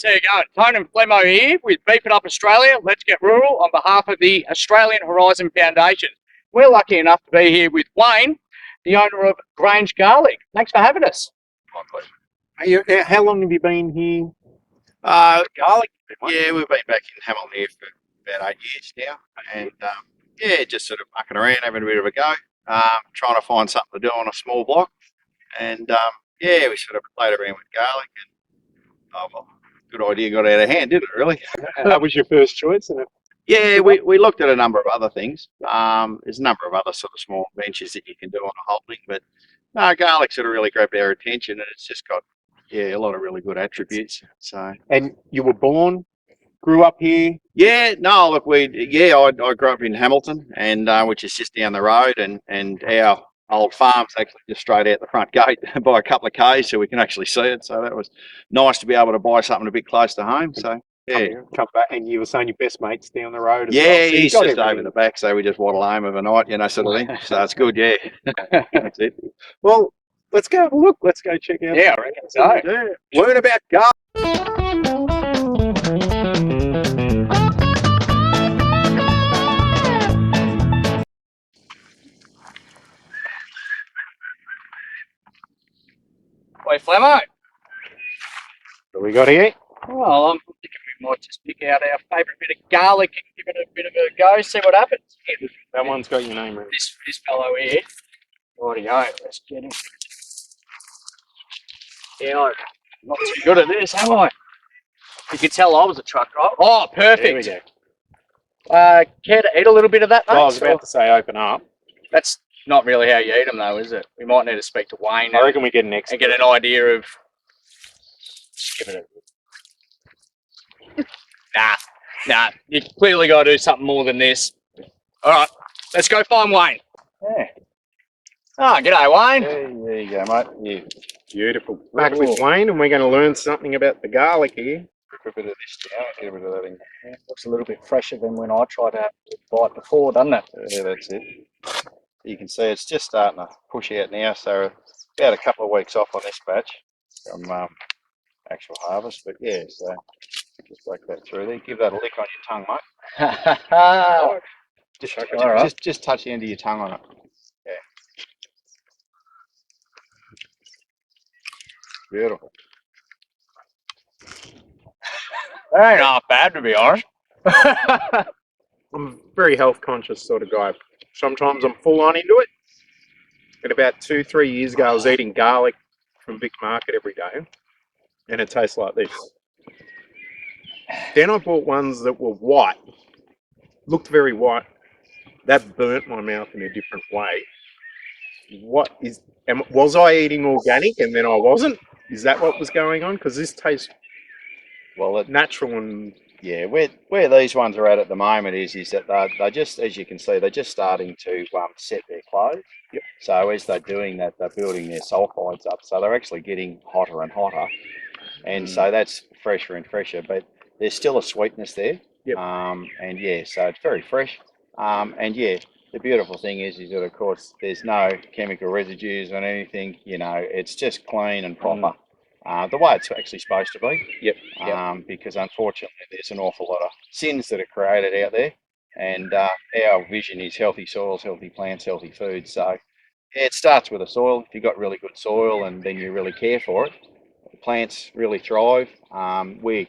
guys, how you going? Tone and Flemo here with BEEFitUP Australia. Let's get rural on behalf of the Australian Horizon Foundation. We're lucky enough to be here with Wayne, the owner of GRANGE GARLIC. Thanks for having us. My pleasure. How long have you been here? Garlic, yeah, we've been back in Hamilton here for about 8 years now, and yeah, just sort of mucking around, having a bit of a go, trying to find something to do on a small block, and yeah, we sort of played around with garlic, and oh well, good idea got out of hand, didn't it? Really? That was your first choice, isn't it? Yeah, we looked at a number of other things. There's a number of other sort of small ventures that you can do on a holding, but no, garlic sort of really grabbed our attention, and it's just got a lot of really good attributes. So. And you were born, grew up here? Yeah, no, look, I grew up in Hamilton, and which is just down the road, and our old farm's actually just straight out the front gate by a couple of k's, so we can actually see it. So that was nice to be able to buy something a bit close to home. So yeah, come back, and you were saying your best mate's down the road. Yeah, well. So he's just over the back, so we just waddle home of a night, you know, sort of thing. So it's good, yeah. That's it. Well, let's go have a look. Let's go check out. Yeah, I reckon so. Yeah. Learn about garlic. Wait, Flemo. What do we got here? Well, I'm thinking we might just pick out our favourite bit of garlic and give it a bit of a go, see what happens. Here. That one's got your name written. This fellow here. Rightio, let's get him. Yeah, I'm not too good at this, am I? You can tell I was a truck driver. Oh, perfect. There we go. Care to eat a little bit of that, mate? I was about to say open up. That's not really how you eat them, though, is it? We might need to speak to Wayne. I reckon we get an expert. And get an idea of. Just give it a. Nah. You clearly got to do something more than this. All right, let's go find Wayne. Yeah. Oh, g'day, Wayne. Yeah, there you go, mate. Yeah. Beautiful. Back with Wayne, and we're going to learn something about the garlic here. A bit of this down, get a bit of that in. Yeah, looks a little bit fresher than when I tried to have a bite before, doesn't it? Yeah, that's it. You can see it's just starting to push out now, so about a couple of weeks off on this batch from actual harvest. But yeah, so just break that through there. Give that a lick on your tongue, mate. Just touch the end of your tongue on it. Yeah. Beautiful. That ain't half bad, to be honest. I'm a very health conscious sort of guy. Sometimes I'm full on into it. And about 2-3 years ago, I was eating garlic from Vic Market every day, and it tastes like this. Then I bought ones that were white, looked very white. That burnt my mouth in a different way. Was I eating organic and then I wasn't? Is that what was going on? Because this tastes natural and. Yeah, where these ones are at the moment is that they're just, as you can see, they're just starting to set their clothes. Yep. So as they're doing that, they're building their sulfides up. So they're actually getting hotter and hotter, and so that's fresher and fresher. But there's still a sweetness there. Yep. And yeah, so it's very fresh. And yeah, the beautiful thing is that of course there's no chemical residues on anything. You know, it's just clean and proper. The way it's actually supposed to be. Yep. Because unfortunately there's an awful lot of sins that are created out there, and our vision is healthy soils, healthy plants, healthy food. So yeah, it starts with the soil. If you've got really good soil and then you really care for it, the plants really thrive. We're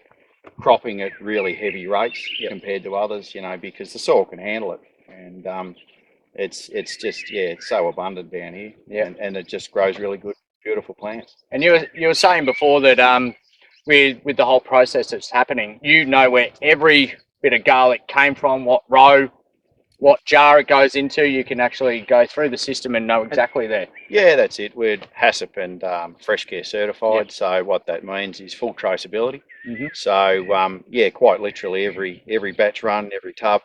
cropping at really heavy rates compared to others, you know, because the soil can handle it, and it's just it's so abundant down here, and it just grows really good. Beautiful plants. And you were saying before that with the whole process that's happening, you know where every bit of garlic came from, what row, what jar it goes into. You can actually go through the system and know exactly there. Yeah, that's it. We're HACCP and Fresh Care certified. So what that means is full traceability. So yeah, quite literally every batch run, every tub,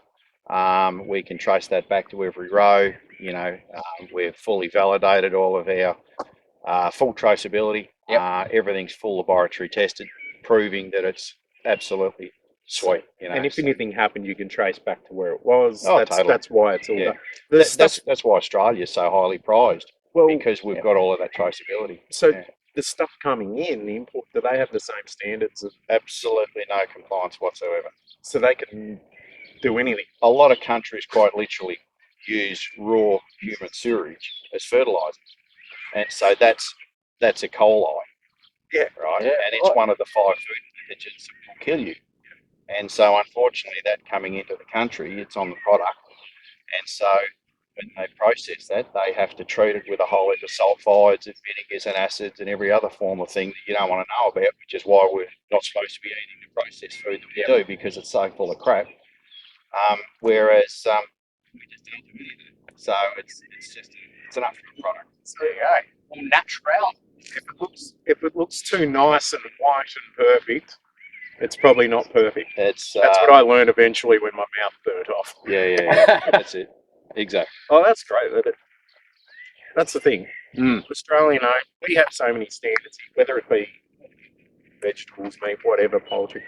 we can trace that back to every row. You know, we've fully validated all of our full traceability. Everything's full laboratory tested, proving that it's absolutely sweet. You know, and if anything happened, you can trace back to where it was. Oh, that's, totally. that's why it's all done. That's why Australia is so highly prized, because we've got all of that traceability. So the stuff coming in, the import, do they have the same standards? Absolutely no compliance whatsoever. So they can do anything? A lot of countries quite literally use raw human sewage as fertiliser. And so that's E. coli. Yeah. Right? Yeah, and it's right. one of the 5 food pathogens that will kill you. And so unfortunately that coming into the country, it's on the product. And so when they process that, they have to treat it with a whole heap of sulphides and vinegars and acids and every other form of thing that you don't want to know about, which is why we're not supposed to be eating the processed food that we do, because it's so full of crap. Whereas we just don't do anything. So it's an upfront product. So there you go. All natural. If it looks too nice and white and perfect, it's probably not perfect. It's That's what I learned eventually when my mouth burnt off. yeah. That's it. Exactly. Oh, that's great. That's the thing. Mm. Australian owned, we have so many standards here, whether it be vegetables, meat, whatever, poultry.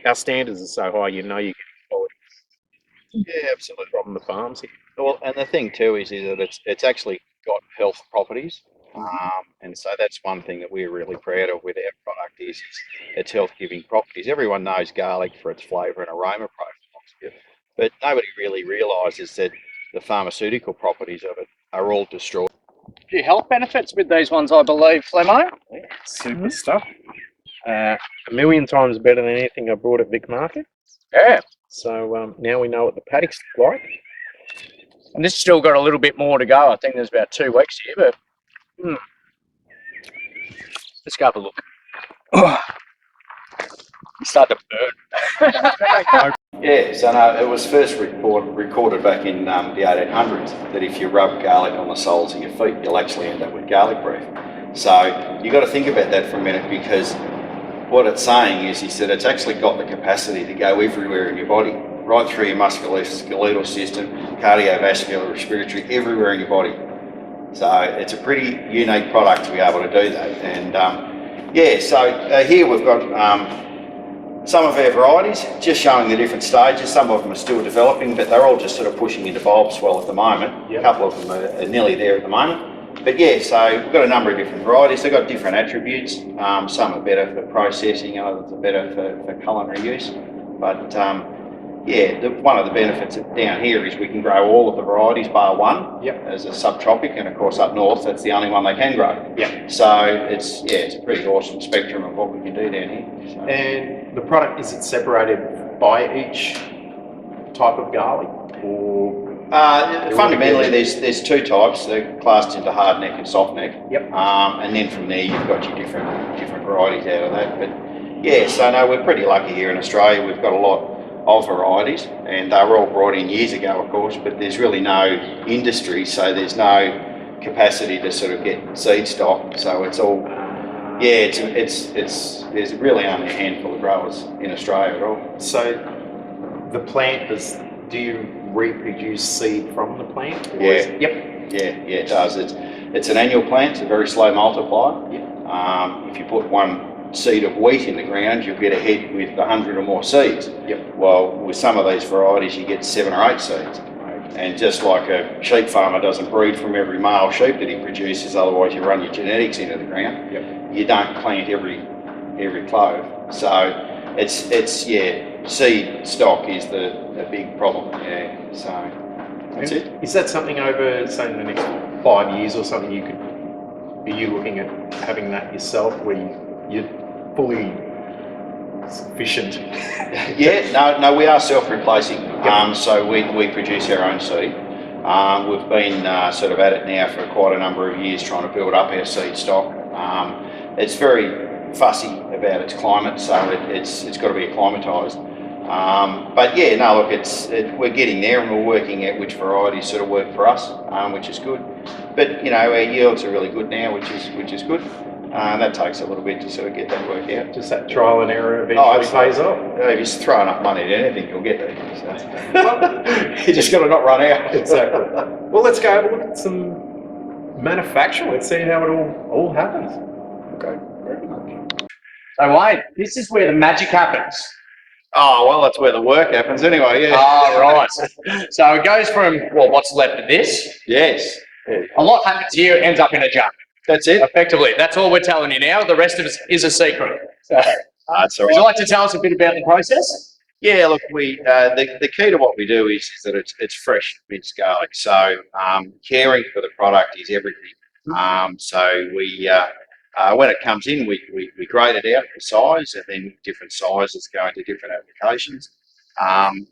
Our standards are so high, you know you're getting quality Yeah, absolutely. from the farms here. Well, and the thing too is that it's actually got health properties, and so that's one thing that we're really proud of with our product is its health-giving properties. Everyone knows garlic for its flavour and aroma profiles, but nobody really realises that the pharmaceutical properties of it are all destroyed. A few health benefits with these ones, I believe, Flemo. Super stuff. A million times better than anything I brought at Vic Market. Yeah. So now we know what the paddocks look like. And this still got a little bit more to go. I think there's about 2 weeks here, but let's go have a look. Start to burn. Yeah, so no, it was first recorded back in the 1800s that if you rub garlic on the soles of your feet, you'll actually end up with garlic breath. So you got to think about that for a minute, because what it's saying is that it's actually got the capacity to go everywhere in your body, right through your musculoskeletal system, cardiovascular, respiratory, everywhere in your body. So it's a pretty unique product to be able to do that. And so here we've got some of our varieties, just showing the different stages. Some of them are still developing, but they're all just sort of pushing into bulb swell at the moment. Yep. A couple of them are nearly there at the moment. But yeah, so we've got a number of different varieties. They've got different attributes. Some are better for processing, others are better for culinary use. But one of the benefits down here is we can grow all of the varieties bar one as a subtropic, and of course up north that's the only one they can grow. Yep. So it's a pretty awesome spectrum of what we can do down here. So. And the product, is it separated by each type of garlic, or? Fundamentally, there's 2 types. They're classed into hard neck and soft neck. Yep. And then from there you've got your different varieties out of that. But yeah, so no, we're pretty lucky here in Australia. We've got a lot of varieties, and they were all brought in years ago, of course. But there's really no industry, so there's no capacity to sort of get seed stock. So it's all. Yeah, there's really only a handful of growers in Australia at all. So the plant do you reproduce seed from the plant? Yeah. Yep. Yeah, it does. It's an annual plant. It's a very slow multiplier. Yep. If you put 1 seed of wheat in the ground, you'll get ahead with 100 or more seeds. Yep. Well, with some of these varieties, you get 7 or 8 seeds. And just like a sheep farmer doesn't breed from every male sheep that he produces, otherwise you run your genetics into the ground. Yep. You don't plant every clove. So it's seed stock is the big problem. Yeah. So that's it. Is that something over, say, in the next 5 years or something, are you looking at having that yourself, where you're fully sufficient? No, we are self-replacing. So we produce our own seed. We've been sort of at it now for quite a number of years, trying to build up our seed stock. It's very fussy about its climate, so it's got to be acclimatised. But yeah, no, look, we're getting there, and we're working out which varieties sort of work for us, which is good. But you know, our yields are really good now, which is good. That takes a little bit to sort of get that worked out. Just that trial and error eventually pays off. If you're throwing up money at anything, you'll get there. So. You just got to not run out. Exactly. Well, let's go have a look at some manufacturing. Let's see how it all happens. Okay. Very much. So Wayne, this is where the magic happens. Oh, well, that's where the work happens anyway, yeah. Oh, right. So it goes from, what's left of this. Yes. A lot happens here, it ends up in a jar. That's it. Effectively, that's all we're telling you now. The rest of it is a secret. So, That's all would you right. like to tell us a bit about the process? Yeah, look, the key to what we do is that it's fresh minced garlic. So caring for the product is everything. So when it comes in, we grade it out for size, and then different sizes go into different applications.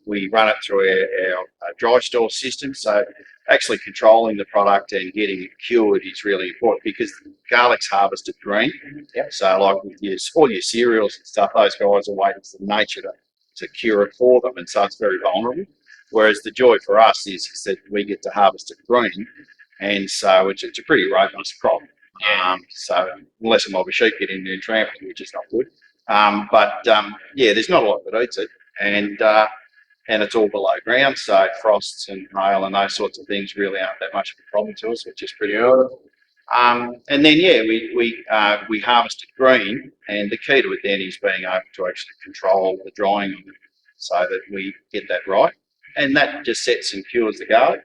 We run it through our dry store system. So actually controlling the product and getting it cured is really important, because garlic's harvested green. Yep. So like with all your cereals and stuff, those guys are waiting for nature to cure it for them, and so it's very vulnerable. Whereas the joy for us is that we get to harvest it green, and so it's a pretty robust crop. So unless a mob of sheep get in there and trample it, which is not good. Yeah, there's not a lot that eats it, and it's all below ground, so frosts and hail and those sorts of things really aren't that much of a problem to us, which is pretty early. And then we harvest it green, and the key to it then is being able to actually control the drying of it so that we get that right, and that just sets and cures the garlic.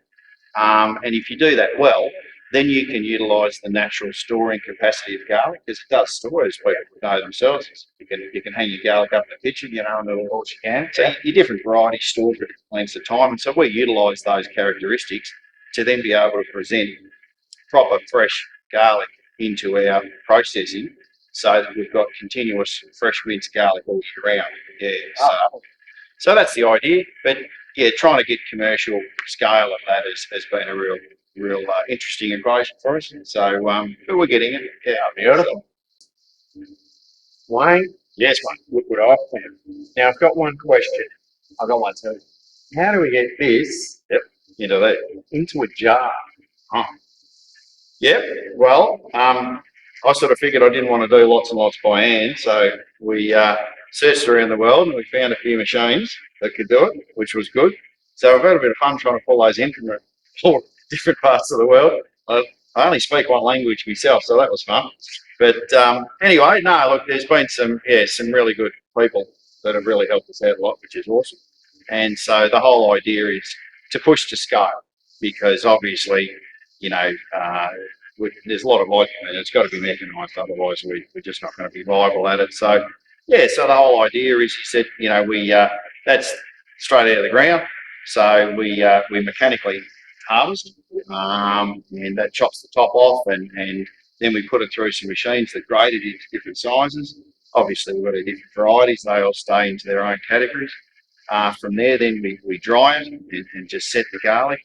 And if you do that well, then you can utilise the natural storing capacity of garlic, because it does store, as people know themselves. You can hang your garlic up in the kitchen, and all you can. So your different varieties store for different lengths of time, and so we utilise those characteristics to then be able to present proper fresh garlic into our processing, so that we've got continuous fresh minced garlic all year round. Yeah, so that's the idea. But yeah, trying to get commercial scale of that has been a real interesting equation for us. So but we're getting it. Yeah, beautiful. Wayne, Yes, mate. look what I've found. Now, I've got one question. I've got one too. How do we get this Into that. into a jar? Yep. Well, I sort of figured I didn't want to do lots and lots by hand, so we searched around the world and we found a few machines that could do it, which was good. So we've had a bit of fun trying to pull those in from all different parts of the world. I only speak one language myself, so that was fun. But anyway, no, look, there's been some really good people that have really helped us out a lot, which is awesome. And so the whole idea is to push to scale, because obviously, there's a lot of volume and it's got to be mechanised, otherwise we're just not going to be viable at it. So yeah, so the whole idea is that that's straight out of the ground. So we mechanically harvest, and that chops the top off, and then we put it through some machines that grade it into different sizes. Obviously we've got the different varieties, they all stay into their own categories. From there then we dry it and just set the garlic.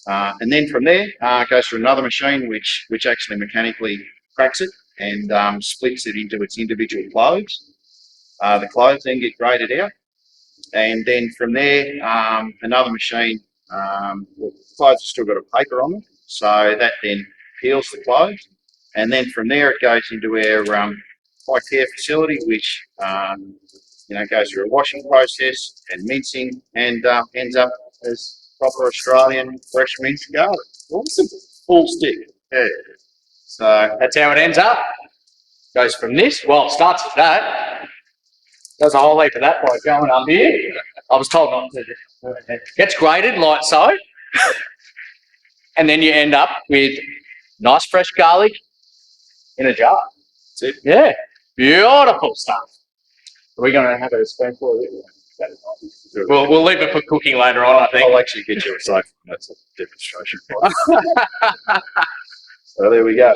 And then from there, it goes through another machine which actually mechanically cracks it and splits it into its individual cloves. The cloves then get graded out. And then from there, another machine, the cloves have still got a paper on them, so that then peels the cloves. And then from there, it goes into our high care facility, which goes through a washing process and mincing, and ends up as proper Australian fresh minced garlic. Awesome. Full stick. Yeah. So That's how it ends up. Goes from this. Well, it starts with that. Does a whole heap of that by going up here. I was told not to. Gets grated like so. And then you end up with nice fresh garlic in a jar. that's it. Yeah. Beautiful stuff. Are we going to have a spoonful of it? We'll leave it for cooking later on, I think. I'll actually get you a safe one. That's a demonstration. So there we go.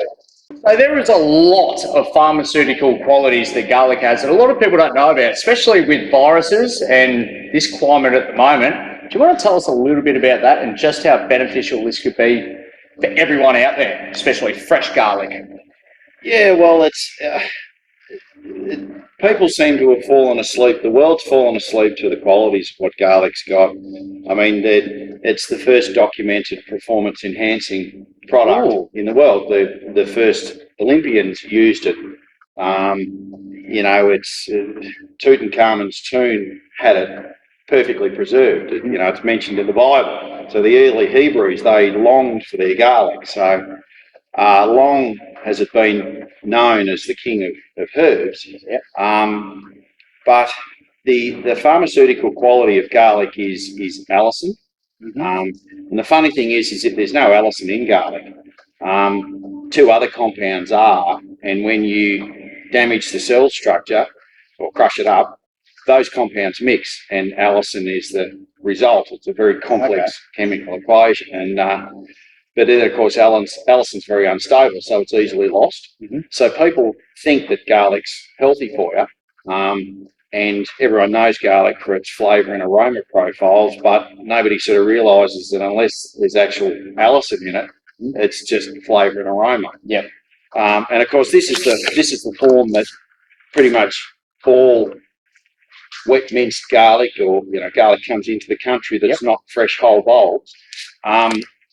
So there is a lot of pharmaceutical qualities that garlic has that a lot of people don't know about, especially with viruses and this climate at the moment. Do you want to tell us a little bit about that and just how beneficial this could be for everyone out there, especially fresh garlic? Yeah, well, people seem to have fallen asleep. The world's fallen asleep to the qualities of what garlic's got. I mean, it's the first documented performance-enhancing product in the world. The first Olympians used it. It's Tutankhamun's tomb had it perfectly preserved. It's mentioned in the Bible. So the early Hebrews, they longed for their garlic. So long has it been known as the king of herbs. But the pharmaceutical quality of garlic is allicin. And the funny thing is that there's no allicin in garlic. two other compounds are, and when you damage the cell structure or crush it up, those compounds mix, and allicin is the result. It's a very complex chemical equation, and but then of course allicin's very unstable, so it's easily lost. So people think that garlic's healthy for you, and everyone knows garlic for its flavour and aroma profiles, but nobody sort of realises that unless there's actual allicin in it, it's just flavour and aroma. Yep. And of course, this is the form that pretty much all wet minced garlic, or garlic comes into the country that's not fresh whole bulbs,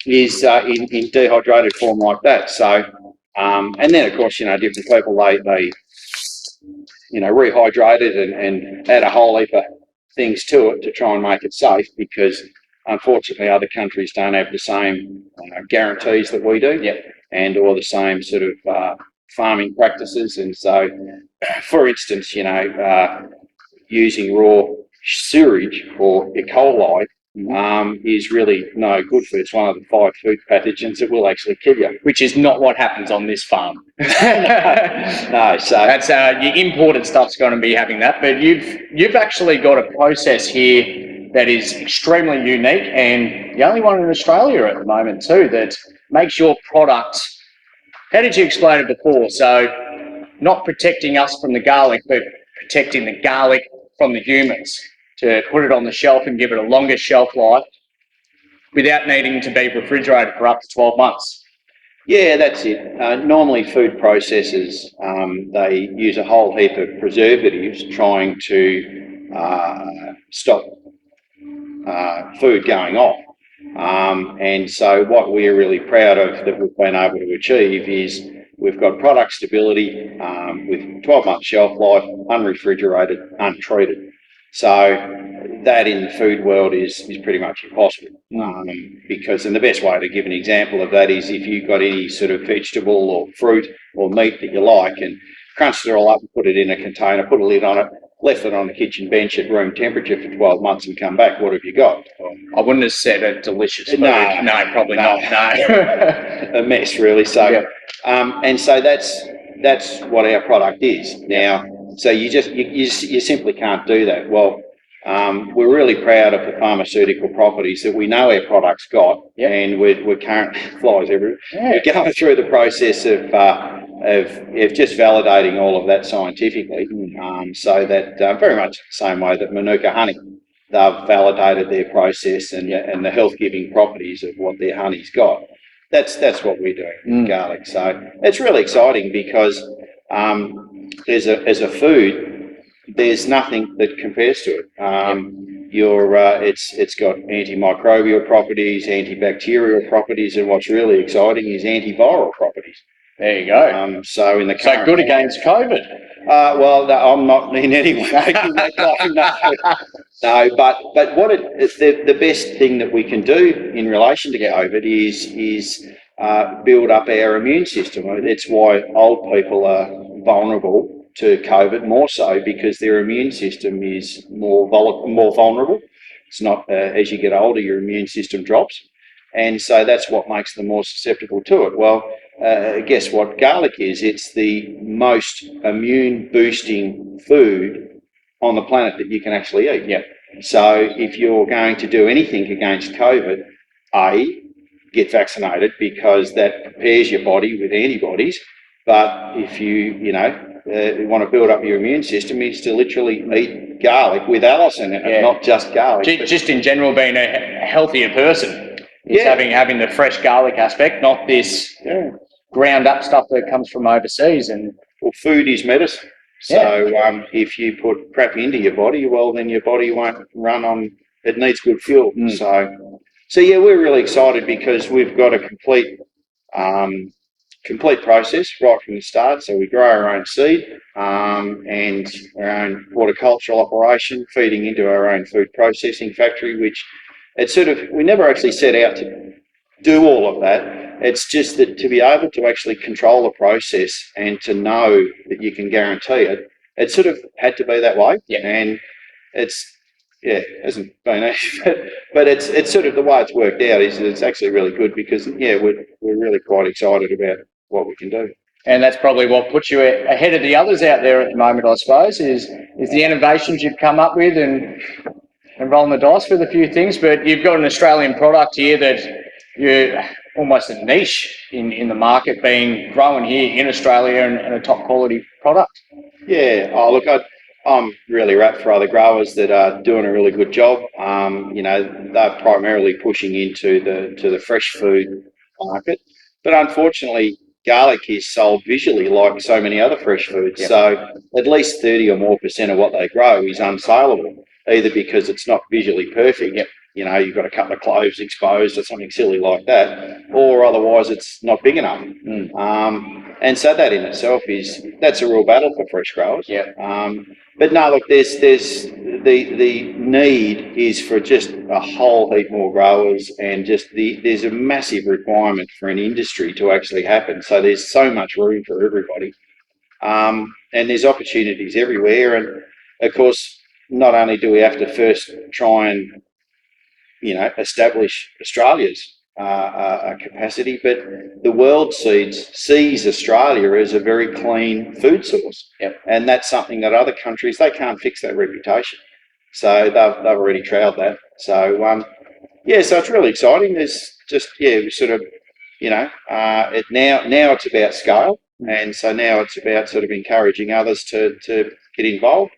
is in dehydrated form like that. So, and then of course, different people they rehydrate it and add a whole heap of things to it to try and make it safe, because unfortunately other countries don't have the same guarantees that we do, and or the same sort of farming practices. And so, for instance, using raw sewage or E. coli is really no good for you. It's one of the 5 food pathogens that will actually kill you. Which is not what happens on this farm. No, so that's your imported stuff's going to be having that, but you've actually got a process here that is extremely unique, and the only one in Australia at the moment too, that makes your product. How did you explain it before? So, not protecting us from the garlic, but protecting the garlic from the humans, to put it on the shelf and give it a longer shelf life without needing to be refrigerated for up to 12 months. Yeah, that's it. Normally food processors, they use a whole heap of preservatives trying to stop food going off. And so what we're really proud of that we've been able to achieve is we've got product stability with 12-month shelf life, unrefrigerated, untreated. So that in the food world is pretty much impossible, because, and the best way to give an example of that is if you've got any sort of vegetable or fruit or meat that you like, and crunched it all up and put it in a container, put a lid on it, left it on the kitchen bench at room temperature for 12 months and come back, what have you got? I wouldn't have said a delicious food. No, probably not. No. A mess, really. So, and so that's what our product is now. So you simply can't do that. Well, we're really proud of the pharmaceutical properties that we know our product's got, and we're currently flies everywhere. We're going through the process of just validating all of that scientifically, so that very much the same way that Manuka honey, they've validated their process and the health-giving properties of what their honey's got. That's what we're doing with garlic. So it's really exciting because as a food, there's nothing that compares to it. It's got antimicrobial properties, antibacterial properties, and what's really exciting is antiviral properties. There you go. So in the current good against COVID. Well, no, I'm not in any way making that claim. No, but what the best thing that we can do in relation to COVID is build up our immune system. It's why old people are vulnerable to COVID more so, because their immune system is more vulnerable. It's not as you get older, your immune system drops, and so that's what makes them more susceptible to it. Well, guess what garlic is? It's the most immune boosting food on the planet that you can actually eat. Yeah. So if you're going to do anything against COVID, get vaccinated, because that prepares your body with antibodies. But if you want to build up your immune system, is to literally eat garlic with allicin in it, not just garlic. Just in general, being a healthier person is having the fresh garlic aspect, not this ground up stuff that comes from overseas. And well, food is medicine. So if you put crap into your body, well, then your body won't run on. It needs good fuel. So yeah, we're really excited because we've got a complete process right from the start. So we grow our own seed and our own horticultural operation, feeding into our own food processing factory, which we never actually set out to do all of that. It's just that to be able to actually control the process and to know that you can guarantee it, it sort of had to be that way. And it hasn't been easy, but it's sort of the way it's worked out is it's actually really good, because we're really quite excited about what we can do. And that's probably what puts you ahead of the others out there at the moment, I suppose, is the innovations you've come up with and rolling the dice with a few things. But you've got an Australian product here that you're almost a niche in the market, being grown here in Australia and a top quality product. Yeah, oh look, I'm really wrapped for other growers that are doing a really good job. You know, they're primarily pushing into the fresh food market, but unfortunately, garlic is sold visually like so many other fresh foods. Yep. So at least 30 or more % of what they grow is unsaleable, either because it's not visually perfect. Yep. You know, you've got a couple of cloves exposed or something silly like that, or otherwise it's not big enough. And so that in itself that's a real battle for fresh growers. Yeah. But no, look, there's the need is for just a whole heap more growers, and just there's a massive requirement for an industry to actually happen. So there's so much room for everybody, and there's opportunities everywhere. And of course, not only do we have to first try and establish Australia's capacity, but the world sees Australia as a very clean food source. Yep. And that's something that other countries, they can't fix that reputation. So they've already trailed that. So so it's really exciting. There's just we sort of now it's about scale, and so now it's about sort of encouraging others to get involved.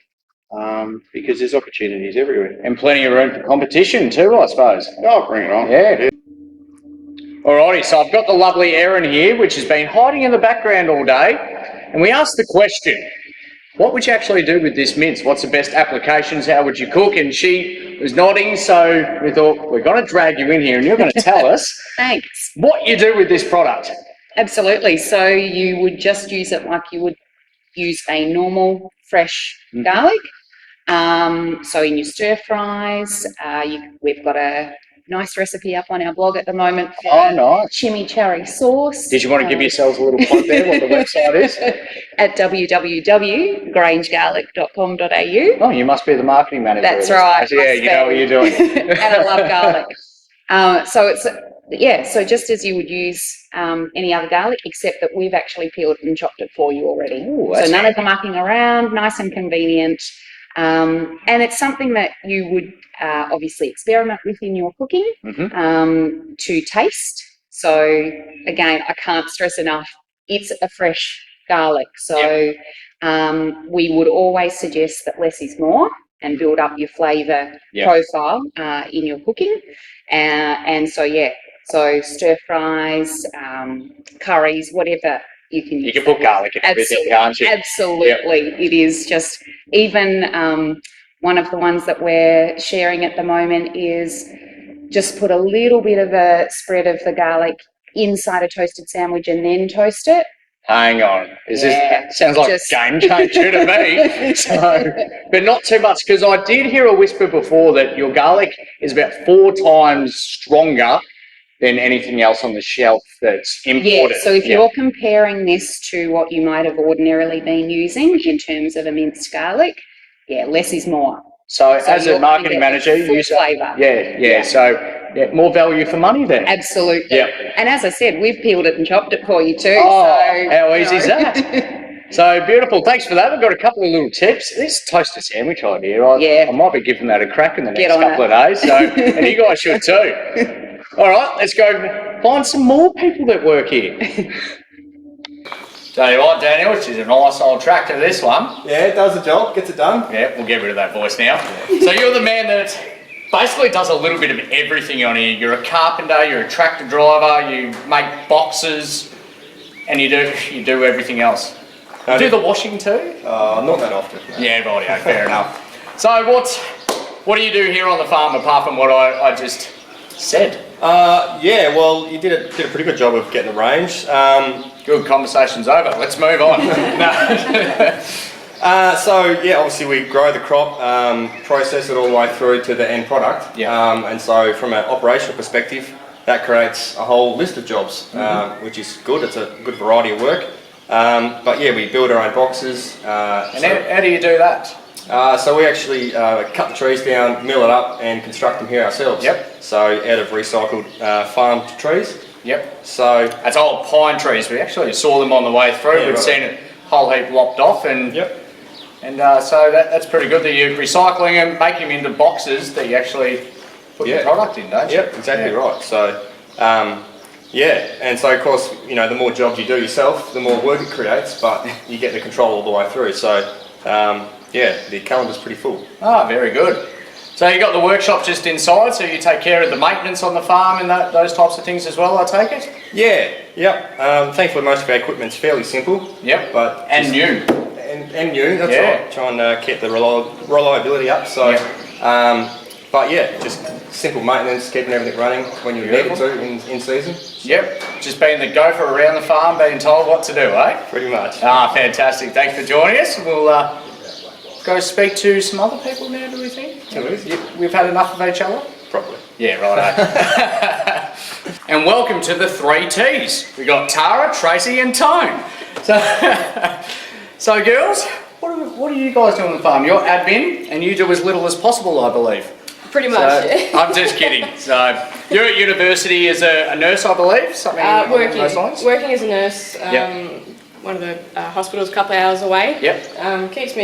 Because there's opportunities everywhere. And plenty of room for competition too, I suppose. Oh, bring it on. Yeah. Alrighty, so I've got the lovely Erin here, which has been hiding in the background all day. And we asked the question, what would you actually do with this mince? What's the best applications? How would you cook? And she was nodding, so we thought, we're going to drag you in here and you're going to tell us Thanks. what you do with this product. Absolutely. So you would just use it like you would use a normal fresh garlic. So in your stir fries, we've got a nice recipe up on our blog at the moment for nice. chimichurri sauce. Did you want to give yourselves a little plug there, what the website is? At www.grangegarlic.com.au. Oh, you must be the marketing manager. That's right. Yeah, you know what you're doing. And I love garlic. So just as you would use any other garlic, except that we've actually peeled and chopped it for you already. Ooh, so none of the mucking around, nice and convenient. And it's something that you would obviously experiment with in your cooking to taste. So again, I can't stress enough, it's a fresh garlic. So we would always suggest that less is more and build up your flavour profile in your cooking. So stir fries, curries, whatever you can use. You can put garlic in everything, can't you? Absolutely. Yep. It is just even one of the ones that we're sharing at the moment is just put a little bit of a spread of the garlic inside a toasted sandwich and then toast it. Hang on. This sounds like a game changer to me. So, but not too much, because I did hear a whisper before that your garlic is about 4 times stronger than anything else on the shelf that's imported. Yeah, so if you're comparing this to what you might have ordinarily been using in terms of a minced garlic, less is more. So as a marketing manager, you use flavour. So more value for money then. Absolutely. Yeah. And as I said, we've peeled it and chopped it for you too. Oh, so, how easy is that? So beautiful. Thanks for that. We've got a couple of little tips. This toasted sandwich idea, I might be giving that a crack in the next couple of days. So, and you guys should too. All right, let's go find some more people that work here. Tell you what, Daniel, which is a nice old tractor, this one. Yeah, it does the job, gets it done. Yeah, we'll get rid of that voice now. So you're the man that basically does a little bit of everything on here. You're a carpenter, you're a tractor driver, you make boxes, and you do everything else. You do the washing too? Not that often. No. Yeah, rightio, fair enough. So what do you do here on the farm apart from what I just said? Well, you did a pretty good job of getting the range. Good, conversation's over. Let's move on. Obviously we grow the crop, process it all the way through to the end product. Yeah. And so from an operational perspective, that creates a whole list of jobs, which is good. It's a good variety of work. We build our own boxes. How do you do that? So we actually cut the trees down, mill it up and construct them here ourselves. Yep. So out of recycled farmed trees. Yep. So That's old pine trees. We actually saw them on the way through. Yeah, We'd right. seen it whole heap lopped off, and so that's pretty good that you're recycling them, making them into boxes that you actually put your product in, don't you? Yep, exactly right. So, and so of course, you know, the more jobs you do yourself, the more work it creates, but you get the control all the way through. So, the calendar's pretty full. Ah, very good. So you got the workshop just inside, so you take care of the maintenance on the farm and those types of things as well, I take it? Yeah, yep. Thankfully, most of our equipment's fairly simple. Yep, but and new. And new, that's right. Try and keep the reliability up. So, but yeah, just simple maintenance, keeping everything running when you need it to in season. Yep, just being the gopher around the farm, being told what to do, eh? Pretty much. Ah, fantastic. Thanks for joining us. We'll go speak to some other people now, do we think? We've had enough of each other? Probably. Yeah, right. And welcome to the 3 Ts. We got Tara, Tracy and Tone. So girls, what are you guys doing on the farm? You're admin and you do as little as possible, I believe. Pretty much, I'm just kidding. So you're at university as a nurse, I believe? Something along those lines? Working as a nurse, one of the hospitals a couple of hours away. Yep. Keeps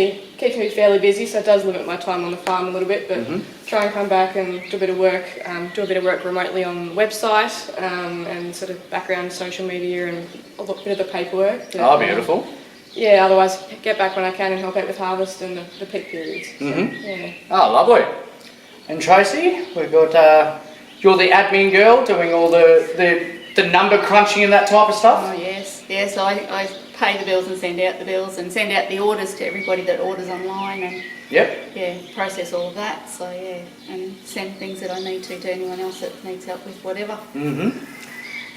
me fairly busy, so it does limit my time on the farm a little bit, but try and come back and do a bit of work remotely on the website, and sort of background social media and a bit of the paperwork. But, oh, beautiful. Yeah, otherwise get back when I can and help out with harvest and the peak periods. So, Oh, lovely. And Tracy, we've got, you're the admin girl doing all the number crunching and that type of stuff? Oh yes, yes. I pay the bills and send out the bills and send out the orders to everybody that orders online and process all of that. So and send things that I need to anyone else that needs help with whatever.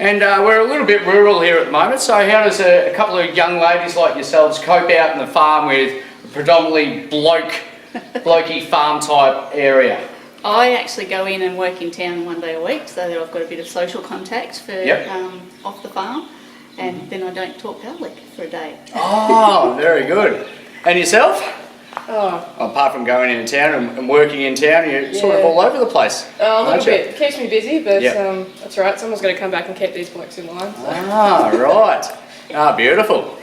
And we're a little bit rural here at the moment, so how does a couple of young ladies like yourselves cope out in the farm with a predominantly blokey farm type area? I actually go in and work in town one day a week so that I've got a bit of social contact for off the farm, and then I don't talk garlic for a day. Oh, very good. And yourself? Oh. Apart from going into town and working in town, you're sort of all over the place. A little bit. It keeps me busy, but that's all right. Someone's got to come back and keep these blokes in line. So. Ah, right. Ah, beautiful.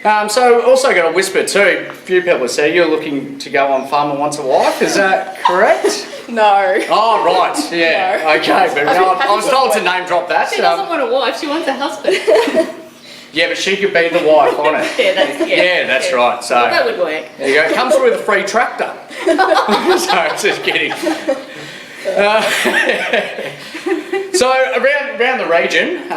So also got a whisper too. A few people have said you're looking to go on Farmer Wants a Wife. Is that correct? No. Oh, right. Yeah. No. Okay. But I was told to name drop that. She doesn't want a wife, she wants a husband. Yeah, but she could be the wife on it. That's right. So well, that would work. There you go. It comes with a free tractor. So just kidding. So around the region,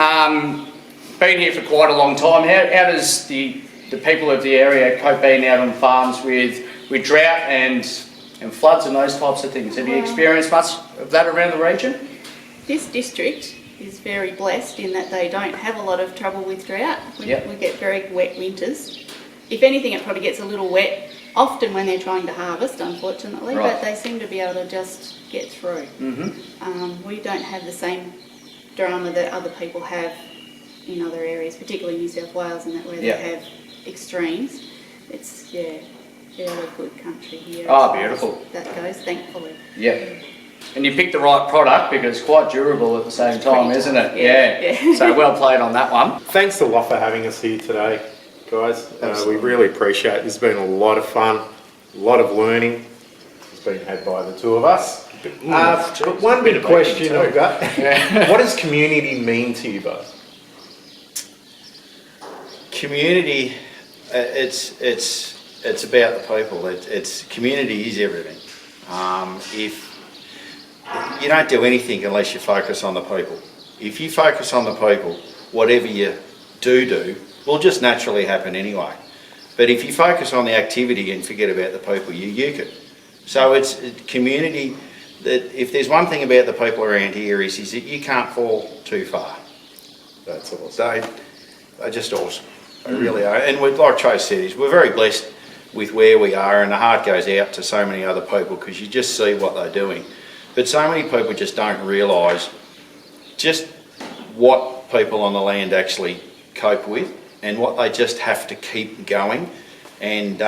been here for quite a long time. How does the people of the area cope being out on farms with drought and floods and those types of things? Have you experienced much of that around the region? This district is very blessed in that they don't have a lot of trouble with drought. We get very wet winters. If anything, it probably gets a little wet often when they're trying to harvest, unfortunately, but they seem to be able to just get through. We don't have the same drama that other people have in other areas, particularly New South Wales and that where they have extremes. It's a good country here. Oh, beautiful. That goes, thankfully. Yeah. And you picked the right product because it's quite durable at the same time, isn't it? Yeah. So well played on that one. Thanks a lot for having us here today, guys. We really appreciate it. This has been a lot of fun, a lot of learning. It's been had by the two of us. But one big question I've got, what does community mean to you both? Community, it's about the people. It's community is everything. If you don't do anything unless you focus on the people. If you focus on the people, whatever you do will just naturally happen anyway. But if you focus on the activity and forget about the people, you uke it. So it's community. That if there's one thing about the people around here is that you can't fall too far. That's awesome. They're just awesome. They really are. And like Trace said, we're very blessed with where we are, and the heart goes out to so many other people because you just see what they're doing. But so many people just don't realise just what people on the land actually cope with and what they just have to keep going. And,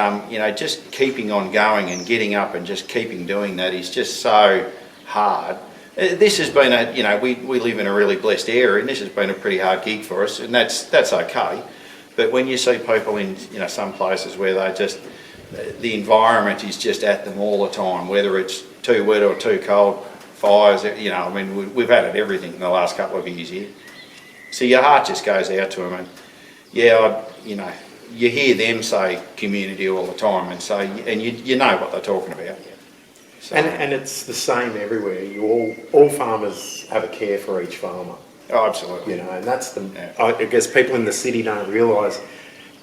just keeping on going and getting up and just keeping doing that is just so hard. This has been a, you know, we live in a really blessed area, and this has been a pretty hard gig for us, and that's okay. But when you see people in, you know, some places where they just, the environment is just at them all the time, whether it's too wet or too cold, fires, you know, I mean, we've had it everything in the last couple of years here. So your heart just goes out to them, and yeah, you know, you hear them say community all the time, and so, and you know what they're talking about. So, And it's the same everywhere. All farmers have a care for each farmer. oh, absolutely. You know, and that's I guess people in the city don't realise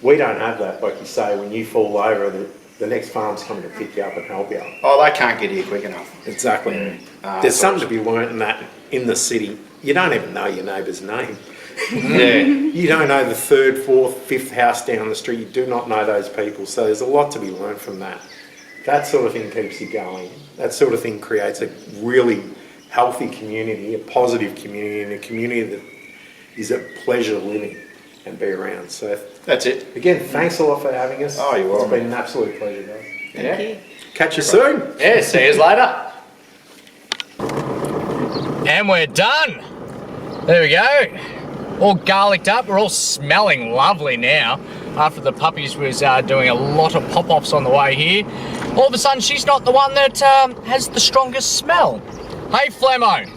we don't have that. Like you say, when you fall over, the next farm's coming to pick you up and help you. Oh, they can't get here quick enough. Exactly. There's something to be learnt in that in the city. You don't even know your neighbour's name. Yeah. You don't know the third, fourth, fifth house down the street. You do not know those people. So there's a lot to be learned from that. That sort of thing keeps you going. That sort of thing creates a really healthy community, a positive community, and a community that is a pleasure living and be around. So That's it. again, thanks a lot for having us. Oh, you're welcome. It's been an absolute pleasure, guys. Thank you. Catch you soon. Yeah, see you later. And we're done. There we go. All garliced up. We're all smelling lovely now. After the puppies was doing a lot of pop-offs on the way here, all of a sudden she's not the one that has the strongest smell. Hey, Flemo.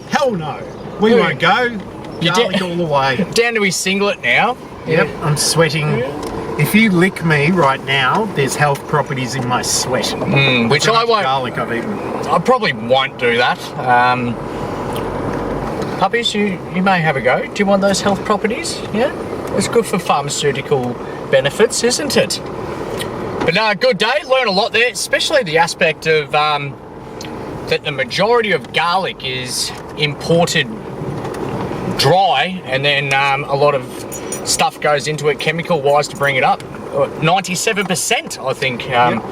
Hell no. We won't go. You Garlic all the way. Down to his singlet now. Yep, I'm sweating. If you lick me right now, there's health properties in my sweat. Which How I much won't. garlic I've eaten. I probably won't do that. Puppies, you may have a go. Do you want those health properties? Yeah? It's good for pharmaceutical benefits, isn't it? But no, good day. Learn a lot there, especially the aspect of that the majority of garlic is imported dry, and then a lot of stuff goes into it chemical-wise to bring it up. 97%, I think.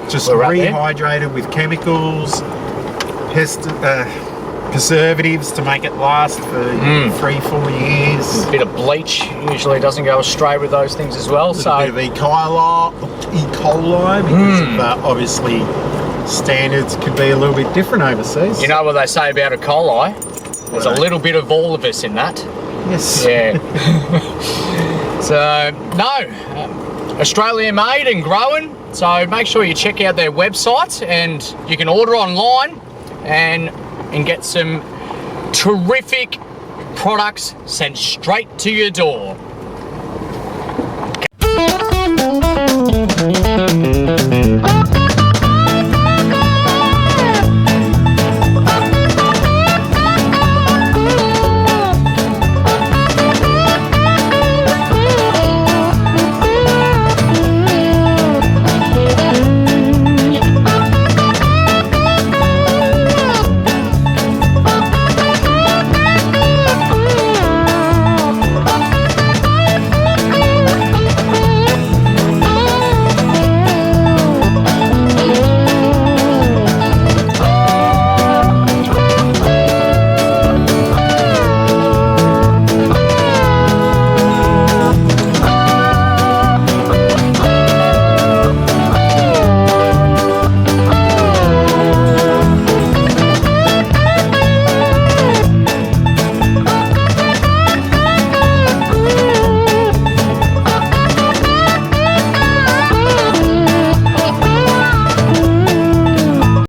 Just we're up there. rehydrated with chemicals, preservatives to make it last for 3-4 years. A bit of bleach usually doesn't go astray with those things as well. A bit of E. coli because of, obviously standards could be a little bit different overseas. You know what they say about E. coli? There's a little bit of all of us in that. Yes. Yeah. So, no, Australian made and growing. So make sure you check out their website, and you can order online and get some terrific products sent straight to your door.